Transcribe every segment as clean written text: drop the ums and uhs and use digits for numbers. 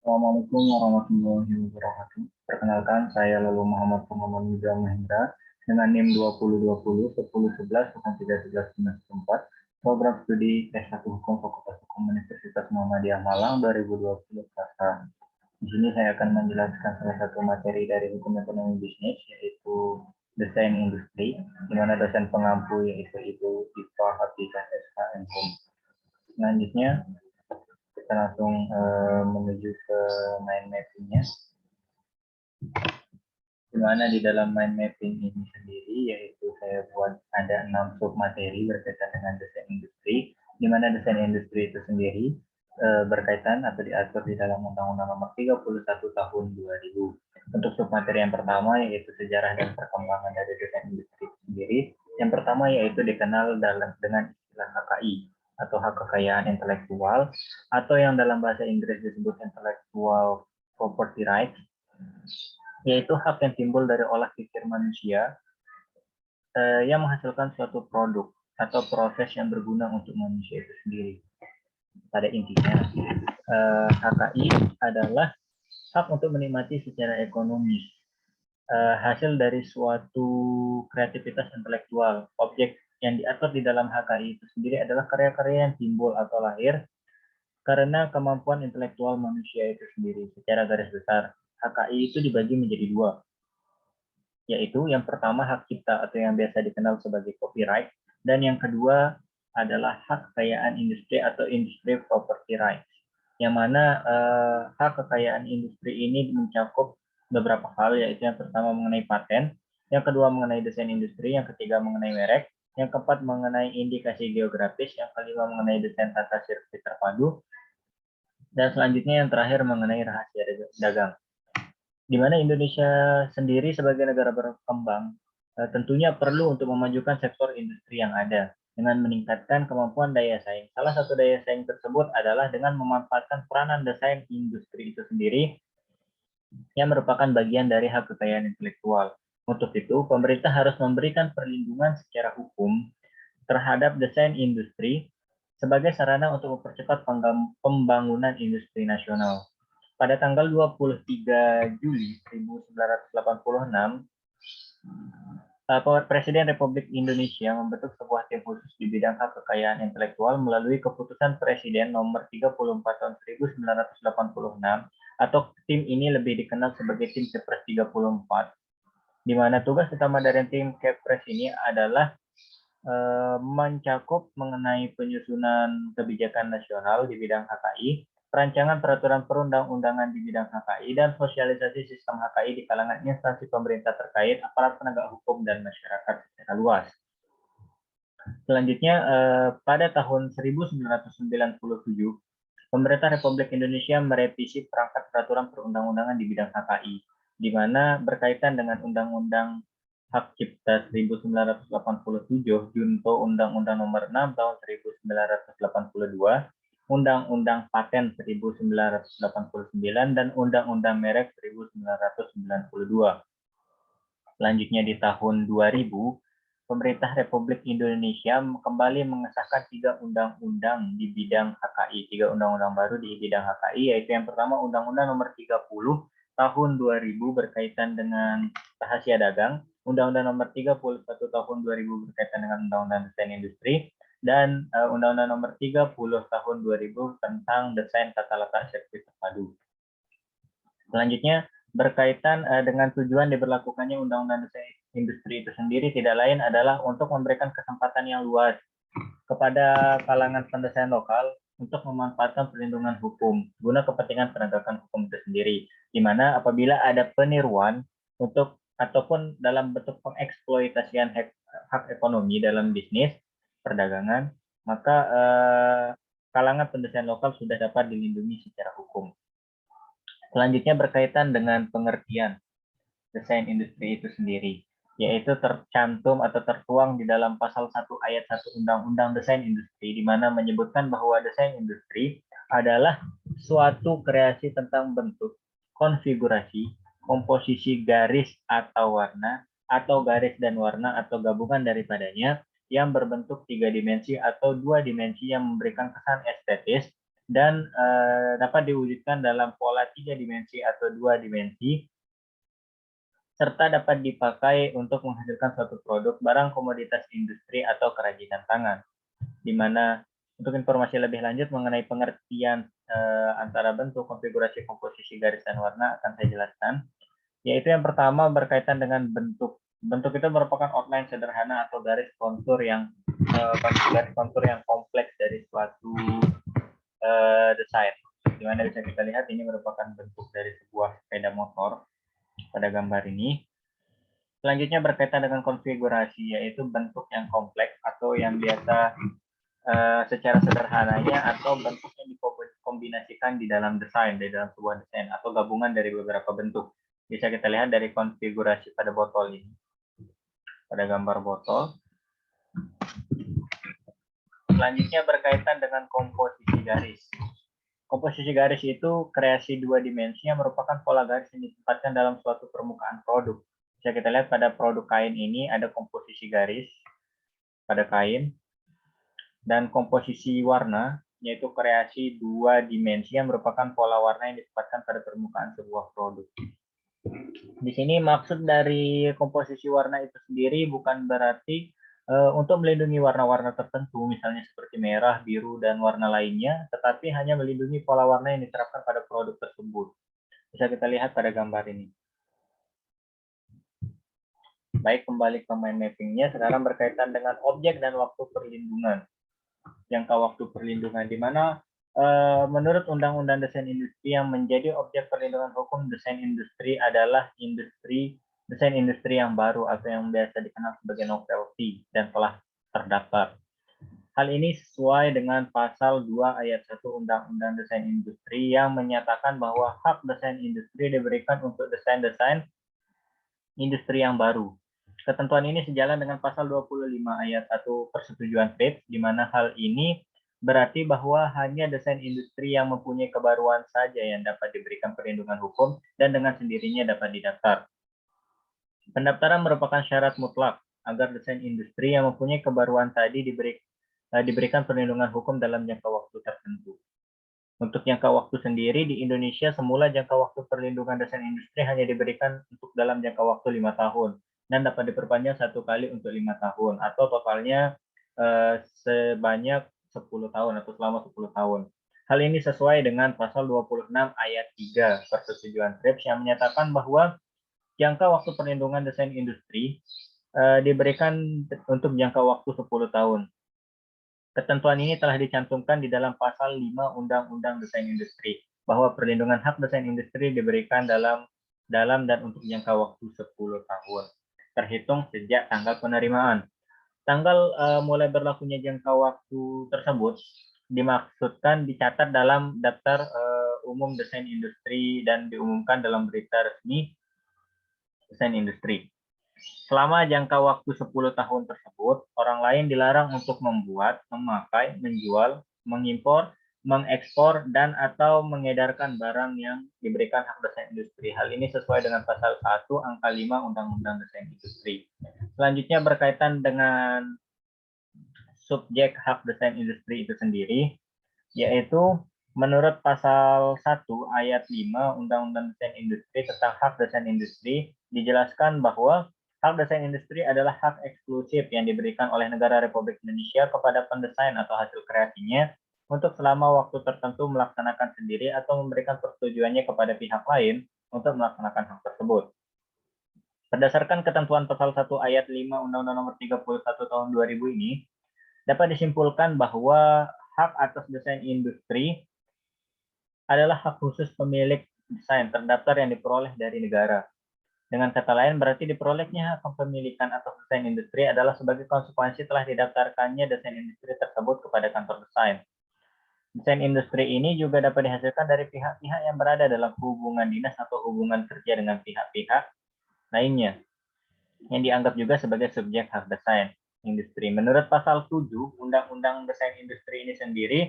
Assalamualaikum warahmatullahi wabarakatuh. Perkenalkan, saya Lalu Muhammad Purnomo Nida Mahendra dengan NIM 2020 1011 program studi S1 Hukum Fakultas Hukum Universitas Muhammadiyah Malang 2020 Prasa. Di sini saya akan menjelaskan salah satu materi dari Hukum Ekonomi Bisnis, yaitu Desain Industri, di mana dosen pengampu yaitu Ibu Diva Hafizah SHM. Selanjutnya, kita langsung menuju ke mind mappingnya, di mana di dalam mind mapping ini sendiri yaitu saya buat ada 6 sub materi berkaitan dengan desain industri, di mana desain industri itu sendiri berkaitan atau diatur di dalam Undang-Undang Nomor 31 Tahun 2000. Untuk sub materi yang pertama yaitu sejarah dan perkembangan dari desain industri itu sendiri. Yang pertama yaitu dikenal dengan istilah HKI atau hak kekayaan intelektual, atau yang dalam bahasa Inggris disebut intellectual property rights, yaitu hak yang timbul dari olah pikir manusia yang menghasilkan suatu produk atau proses yang berguna untuk manusia itu sendiri. Pada intinya, HKI adalah hak untuk menikmati secara ekonomis hasil dari suatu kreativitas intelektual. Objek yang diatur di dalam HKI itu sendiri adalah karya-karya yang timbul atau lahir karena kemampuan intelektual manusia itu sendiri. Secara garis besar, HKI itu dibagi menjadi dua, yaitu yang pertama hak cipta atau yang biasa dikenal sebagai copyright, dan yang kedua adalah hak kekayaan industri atau industry property rights, yang mana hak kekayaan industri ini mencakup beberapa hal, yaitu yang pertama mengenai paten, yang kedua mengenai desain industri, yang ketiga mengenai merek, yang keempat mengenai indikasi geografis, yang kelima mengenai desain tata sirkuit terpadu, dan selanjutnya yang terakhir mengenai rahasia dagang. Di mana Indonesia sendiri sebagai negara berkembang tentunya perlu untuk memajukan sektor industri yang ada dengan meningkatkan kemampuan daya saing. Salah satu daya saing tersebut adalah dengan memanfaatkan peranan desain industri itu sendiri yang merupakan bagian dari hak kekayaan intelektual. Untuk itu, pemerintah harus memberikan perlindungan secara hukum terhadap desain industri sebagai sarana untuk mempercepat pembangunan industri nasional. Pada tanggal 23 Juli 1986, Presiden Republik Indonesia membentuk sebuah tim khusus di bidang hak kekayaan intelektual melalui Keputusan Presiden Nomor 34 Tahun 1986, atau tim ini lebih dikenal sebagai tim Kepres 34, di mana tugas utama dari tim Kepres ini adalah mencakup mengenai penyusunan kebijakan nasional di bidang HKI, perancangan peraturan perundang-undangan di bidang HKI, dan sosialisasi sistem HKI di kalangan instansi pemerintah terkait, aparat penegak hukum, dan masyarakat secara luas. Selanjutnya, pada tahun 1997, pemerintah Republik Indonesia merevisi perangkat peraturan perundang-undangan di bidang HKI, di mana berkaitan dengan Undang-Undang Hak Cipta 1987, Junto Undang-Undang Nomor 6 Tahun 1982, Undang-Undang Paten 1989, dan Undang-Undang Merek 1992. Selanjutnya di tahun 2000, Pemerintah Republik Indonesia kembali mengesahkan 3 undang-undang di bidang HKI, 3 undang-undang baru di bidang HKI, yaitu yang pertama Undang-Undang Nomor 30 Tahun 2000 berkaitan dengan rahasia dagang, Undang-Undang Nomor 31 Tahun 2000 berkaitan dengan Undang-Undang Desain Industri, dan Undang-Undang Nomor 30 Tahun 2000 tentang Desain Tata Letak Sirkuit Terpadu. Selanjutnya, berkaitan dengan tujuan diberlakukannya Undang-Undang Desain Industri itu sendiri tidak lain adalah untuk memberikan kesempatan yang luas kepada kalangan pendesain lokal untuk memanfaatkan perlindungan hukum guna kepentingan penegakan hukum itu sendiri, di mana apabila ada peniruan untuk ataupun dalam bentuk pengeksploitasian hak ekonomi dalam bisnis perdagangan, maka kalangan pendesain lokal sudah dapat dilindungi secara hukum. Selanjutnya berkaitan dengan pengertian desain industri itu sendiri, yaitu tercantum atau tertuang di dalam pasal 1 ayat 1 Undang-Undang Desain Industri, di mana menyebutkan bahwa desain industri adalah suatu kreasi tentang bentuk, konfigurasi, komposisi garis atau warna, atau garis dan warna atau gabungan daripadanya yang berbentuk 3 dimensi atau 2 dimensi yang memberikan kesan estetis dan dapat diwujudkan dalam pola 3 dimensi atau 2 dimensi, serta dapat dipakai untuk menghasilkan suatu produk, barang, komoditas industri, atau kerajinan tangan. Di mana untuk informasi lebih lanjut mengenai pengertian antara bentuk, konfigurasi, komposisi, garis, dan warna akan saya jelaskan. Yaitu yang pertama berkaitan dengan bentuk. Bentuk itu merupakan outline sederhana atau garis kontur yang kompleks dari suatu desain. Di mana bisa kita lihat ini merupakan bentuk dari sebuah sepeda motor pada gambar ini. Selanjutnya berkaitan dengan konfigurasi, yaitu bentuk yang kompleks atau yang biasa secara sederhananya atau bentuk yang dikombinasikan di dalam desain, di dalam sebuah desain atau gabungan dari beberapa bentuk. Bisa kita lihat dari konfigurasi pada botol ini, pada gambar botol. Selanjutnya berkaitan dengan komposisi garis. Komposisi garis itu kreasi 2 dimensi yang merupakan pola garis yang ditempatkan dalam suatu permukaan produk. Bisa kita lihat pada produk kain ini ada komposisi garis pada kain, dan komposisi warna, yaitu kreasi 2 dimensi yang merupakan pola warna yang ditempatkan pada permukaan sebuah produk. Di sini maksud dari komposisi warna itu sendiri bukan berarti untuk melindungi warna-warna tertentu, misalnya seperti merah, biru, dan warna lainnya, tetapi hanya melindungi pola warna yang diterapkan pada produk tersebut. Bisa kita lihat pada gambar ini. Baik, kembali ke mind mapping-nya. Sekarang berkaitan dengan objek dan waktu perlindungan. Jangka waktu perlindungan, di mana menurut Undang-Undang Desain Industri yang menjadi objek perlindungan hukum desain industri adalah desain industri yang baru atau yang biasa dikenal sebagai novelty dan telah terdaftar. Hal ini sesuai dengan pasal 2 ayat 1 Undang-Undang Desain Industri yang menyatakan bahwa hak desain industri diberikan untuk desain-desain industri yang baru. Ketentuan ini sejalan dengan pasal 25 ayat 1 Persetujuan TRIPS, di mana hal ini berarti bahwa hanya desain industri yang mempunyai kebaruan saja yang dapat diberikan perlindungan hukum dan dengan sendirinya dapat didaftar. Pendaftaran merupakan syarat mutlak agar desain industri yang mempunyai kebaruan tadi diberikan perlindungan hukum dalam jangka waktu tertentu. Untuk jangka waktu sendiri di Indonesia semula jangka waktu perlindungan desain industri hanya diberikan untuk dalam jangka waktu 5 tahun dan dapat diperpanjang 1 kali untuk 5 tahun atau totalnya sebanyak 10 tahun atau selama 10 tahun. Hal ini sesuai dengan pasal 26 ayat 3 Persetujuan TRIPS yang menyatakan bahwa jangka waktu perlindungan desain industri diberikan untuk jangka waktu 10 tahun. Ketentuan ini telah dicantumkan di dalam pasal 5 Undang-Undang Desain Industri, bahwa perlindungan hak desain industri diberikan dalam dan untuk jangka waktu 10 tahun, terhitung sejak tanggal penerimaan. Tanggal mulai berlakunya jangka waktu tersebut dimaksudkan dicatat dalam daftar umum desain industri dan diumumkan dalam berita resmi desain industri. Selama jangka waktu 10 tahun tersebut, orang lain dilarang untuk membuat, memakai, menjual, mengimpor, mengekspor, dan atau mengedarkan barang yang diberikan hak desain industri. Hal ini sesuai dengan pasal 1 angka 5 Undang-Undang Desain Industri. Selanjutnya berkaitan dengan subjek hak desain industri itu sendiri, yaitu menurut pasal 1 ayat 5 Undang-Undang Desain Industri tentang hak desain industri, dijelaskan bahwa hak desain industri adalah hak eksklusif yang diberikan oleh negara Republik Indonesia kepada pendesain atau hasil kreasinya untuk selama waktu tertentu melaksanakan sendiri atau memberikan persetujuannya kepada pihak lain untuk melaksanakan hak tersebut. Berdasarkan ketentuan pasal 1 ayat 5 Undang-Undang Nomor 31 Tahun 2000 ini, dapat disimpulkan bahwa hak atas desain industri adalah hak khusus pemilik desain terdaftar yang diperoleh dari negara. Dengan kata lain, berarti diperolehnya hak kepemilikan atas desain industri adalah sebagai konsekuensi telah didaftarkannya desain industri tersebut kepada kantor desain. Desain industri ini juga dapat dihasilkan dari pihak-pihak yang berada dalam hubungan dinas atau hubungan kerja dengan pihak-pihak lainnya, yang dianggap juga sebagai subjek hak desain industri. Menurut pasal 7 Undang-Undang Desain Industri ini sendiri,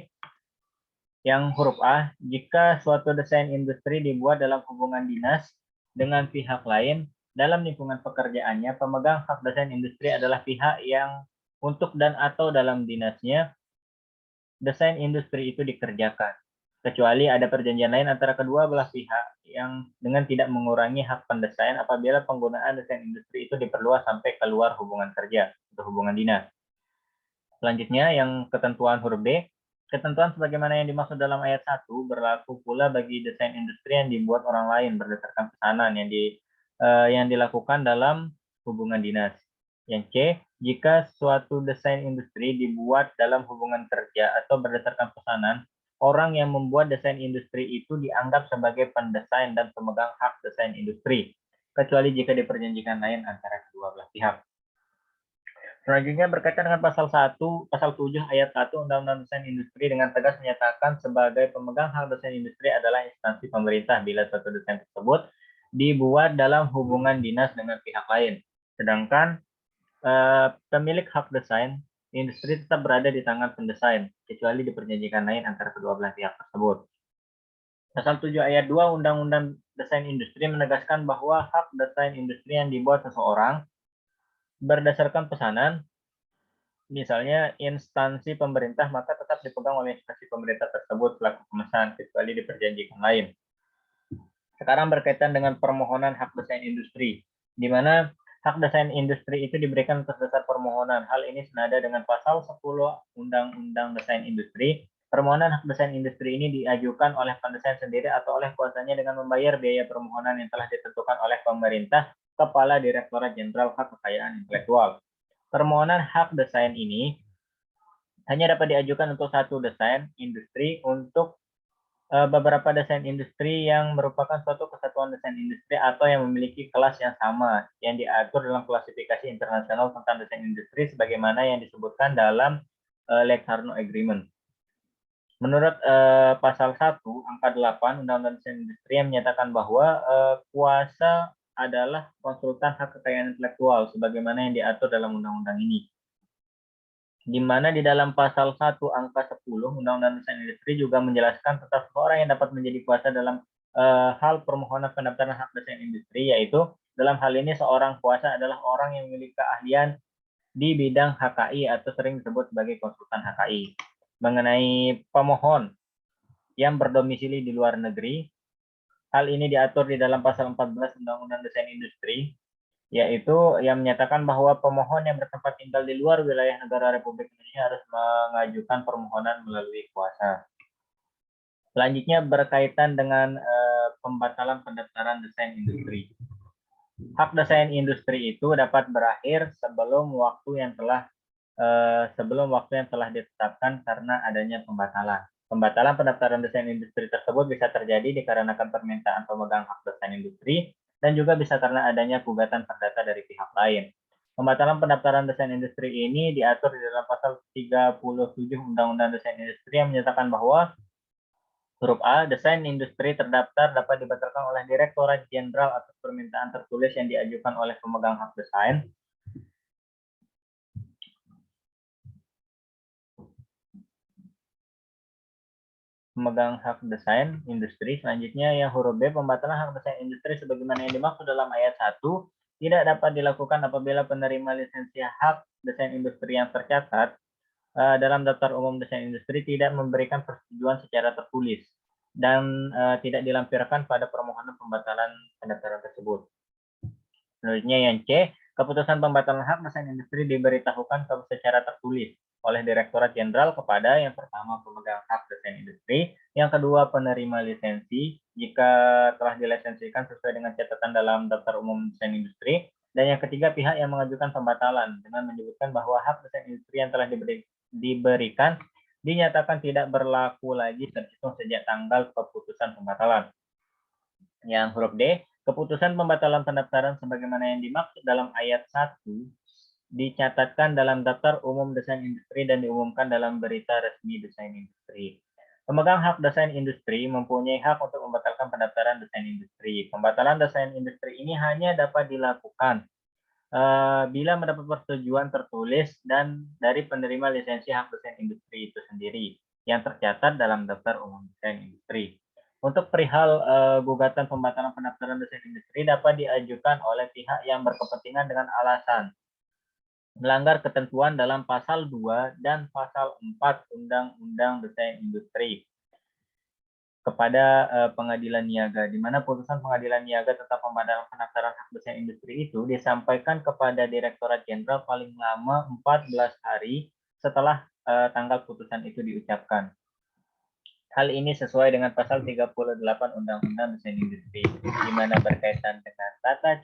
yang huruf A, jika suatu desain industri dibuat dalam hubungan dinas dengan pihak lain, dalam lingkungan pekerjaannya, pemegang hak desain industri adalah pihak yang untuk dan atau dalam dinasnya desain industri itu dikerjakan. kecuali ada perjanjian lain antara kedua belah pihak yang dengan tidak mengurangi hak pendesain apabila penggunaan desain industri itu diperluas sampai keluar hubungan kerja atau hubungan dinas. Selanjutnya yang ketentuan huruf B, ketentuan sebagaimana yang dimaksud dalam ayat 1 berlaku pula bagi desain industri yang dibuat orang lain berdasarkan pesanan yang dilakukan dalam hubungan dinas. Yang C, jika suatu desain industri dibuat dalam hubungan kerja atau berdasarkan pesanan, orang yang membuat desain industri itu dianggap sebagai pendesain dan pemegang hak desain industri, kecuali jika diperjanjikan lain antara kedua belah pihak. Selanjutnya berkaitan dengan pasal 7 ayat 1 Undang-Undang Desain Industri dengan tegas menyatakan sebagai pemegang hak desain industri adalah instansi pemerintah bila suatu desain tersebut dibuat dalam hubungan dinas dengan pihak lain. Sedangkan pemilik hak desain industri tetap berada di tangan pendesain, kecuali diperjanjikan lain antara kedua belah pihak tersebut. Pasal 7 ayat 2 Undang-Undang Desain Industri menegaskan bahwa hak desain industri yang dibuat seseorang berdasarkan pesanan, misalnya instansi pemerintah, maka tetap dipegang oleh instansi pemerintah tersebut selaku pemesan, kecuali diperjanjikan lain. Sekarang berkaitan dengan permohonan hak desain industri, di mana hak desain industri itu diberikan atas dasar permohonan. Hal ini senada dengan pasal 10 Undang-Undang Desain Industri. Permohonan hak desain industri ini diajukan oleh pendesain sendiri atau oleh kuasanya dengan membayar biaya permohonan yang telah ditentukan oleh pemerintah Kepala Direktorat Jenderal Hak Kekayaan Intelektual. Permohonan hak desain ini hanya dapat diajukan untuk satu desain industri untuk beberapa desain industri yang merupakan suatu kesatuan desain industri atau yang memiliki kelas yang sama yang diatur dalam klasifikasi internasional tentang desain industri sebagaimana yang disebutkan dalam Locarno Agreement. Menurut pasal 1 angka 8 Undang-Undang Desain Industri yang menyatakan bahwa kuasa adalah konsultan hak kekayaan intelektual sebagaimana yang diatur dalam undang-undang ini. Di mana di dalam pasal 1 angka 10 Undang-Undang Desain Industri juga menjelaskan tentang seseorang yang dapat menjadi kuasa dalam hal permohonan pendaftaran hak desain industri, yaitu dalam hal ini seorang kuasa adalah orang yang memiliki keahlian di bidang HKI atau sering disebut sebagai konsultan HKI. Mengenai pemohon yang berdomisili di luar negeri, hal ini diatur di dalam pasal 14 Undang-Undang Desain Industri, yaitu yang menyatakan bahwa pemohon yang bertempat tinggal di luar wilayah negara Republik Indonesia harus mengajukan permohonan melalui kuasa. Selanjutnya berkaitan dengan pembatalan pendaftaran desain industri. Hak desain industri itu dapat berakhir sebelum waktu yang telah ditetapkan karena adanya pembatalan. Pembatalan pendaftaran desain industri tersebut bisa terjadi dikarenakan permintaan pemegang hak desain industri dan juga bisa karena adanya gugatan perdata dari pihak lain. Pembatalan pendaftaran desain industri ini diatur di dalam pasal 37 Undang-Undang Desain Industri yang menyatakan bahwa huruf A, desain industri terdaftar dapat dibatalkan oleh Direktorat Jenderal atas permintaan tertulis yang diajukan oleh pemegang hak desain. Pemegang hak desain industri. Selanjutnya yang huruf B, pembatalan hak desain industri sebagaimana yang dimaksud dalam ayat 1 tidak dapat dilakukan apabila penerima lisensi hak desain industri yang tercatat dalam daftar umum desain industri tidak memberikan persetujuan secara tertulis dan tidak dilampirkan pada permohonan pembatalan pendaftaran tersebut. Selanjutnya yang C, keputusan pembatalan hak desain industri diberitahukan secara tertulis oleh Direktorat Jenderal kepada yang pertama pemegang hak desain industri, yang kedua penerima lisensi jika telah dilisensikan sesuai dengan catatan dalam daftar umum desain industri, dan yang ketiga pihak yang mengajukan pembatalan dengan menyebutkan bahwa hak desain industri yang telah diberikan dinyatakan tidak berlaku lagi terhitung sejak tanggal keputusan pembatalan. Yang huruf D, keputusan pembatalan pendaftaran sebagaimana yang dimaksud dalam ayat 1 dicatatkan dalam daftar umum desain industri dan diumumkan dalam berita resmi desain industri. Pemegang hak desain industri mempunyai hak untuk membatalkan pendaftaran desain industri. Pembatalan desain industri ini hanya dapat dilakukan bila mendapat persetujuan tertulis dan dari penerima lisensi hak desain industri itu sendiri yang tercatat dalam daftar umum desain industri. Untuk perihal gugatan pembatalan pendaftaran desain industri dapat diajukan oleh pihak yang berkepentingan dengan alasan melanggar ketentuan dalam pasal 2 dan pasal 4 Undang-Undang Desain Industri. kepada pengadilan niaga, di mana putusan pengadilan niaga tentang pembatalan pendaftaran hak desain industri itu disampaikan kepada Direktorat Jenderal paling lama 14 hari setelah tanggal putusan itu diucapkan. Hal ini sesuai dengan pasal 38 Undang-Undang Desain Industri, di mana berkaitan dengan tata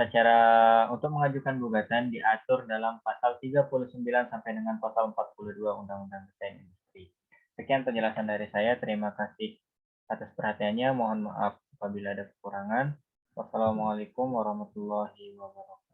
cara untuk mengajukan gugatan diatur dalam pasal 39 sampai dengan pasal 42 Undang-Undang Desain Industri. Sekian penjelasan dari saya. Terima kasih atas perhatiannya. Mohon maaf apabila ada kekurangan. Wassalamualaikum warahmatullahi wabarakatuh.